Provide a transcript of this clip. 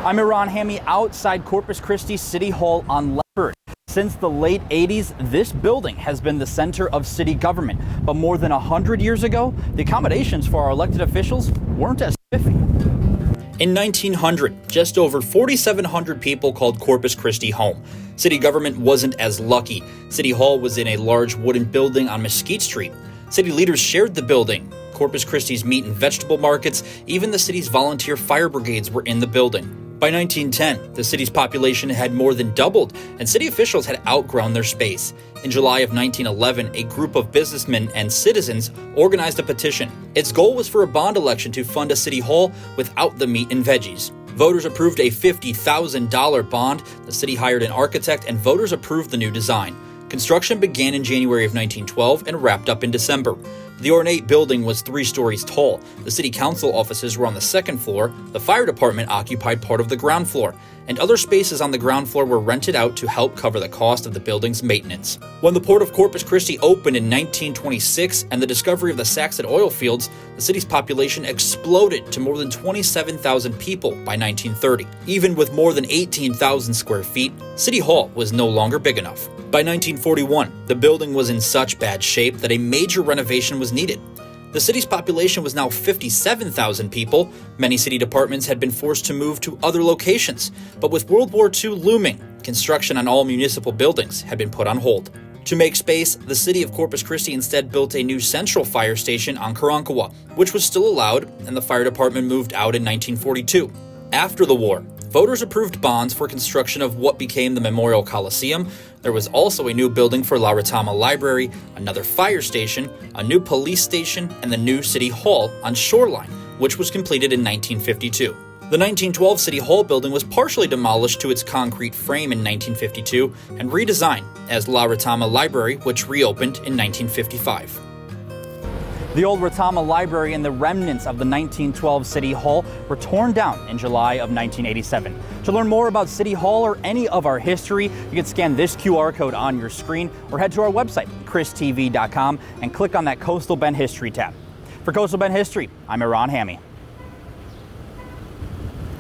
I'm Iran Hammy outside Corpus Christi City Hall on Leopard. Since the late 80s, this building has been the center of city government. But more than 100 years ago, the accommodations for our elected officials weren't as spiffy. In 1900, just over 4,700 people called Corpus Christi home. City government wasn't as lucky. City Hall was in a large wooden building on Mesquite Street. City leaders shared the building. Corpus Christi's meat and vegetable markets, even the city's volunteer fire brigades were in the building. By 1910, the city's population had more than doubled, and city officials had outgrown their space. In July of 1911, a group of businessmen and citizens organized a petition. Its goal was for a bond election to fund a city hall without the meat and veggies. Voters approved a $50,000 bond, the city hired an architect, and voters approved the new design. Construction began in January of 1912 and wrapped up in December. The ornate building was 3 stories tall. The city council offices were on the 2nd floor. The fire department occupied part of the ground floor, and other spaces on the ground floor were rented out to help cover the cost of the building's maintenance. When the port of Corpus Christi opened in 1926 and the discovery of the Saxon oil fields, the city's population exploded to more than 27,000 people by 1930. Even with more than 18,000 square feet, City Hall was no longer big enough. By 1941, the building was in such bad shape that a major renovation was needed. The city's population was now 57,000 people. Many city departments had been forced to move to other locations, but with World War II looming, construction on all municipal buildings had been put on hold. To make space, the city of Corpus Christi instead built a new central fire station on Karankawa, which was still allowed, and the fire department moved out in 1942. After the war, voters approved bonds for construction of what became the Memorial Coliseum. There was also a new building for La Retama Library, another fire station, a new police station, and the new City Hall on Shoreline, which was completed in 1952. The 1912 City Hall building was partially demolished to its concrete frame in 1952 and redesigned as La Retama Library, which reopened in 1955. The old Retama Library and the remnants of the 1912 City Hall were torn down in July of 1987. To learn more about City Hall or any of our history, you can scan this QR code on your screen or head to our website, christv.com, and click on that Coastal Bend History tab. For Coastal Bend History, I'm Iran Hammy.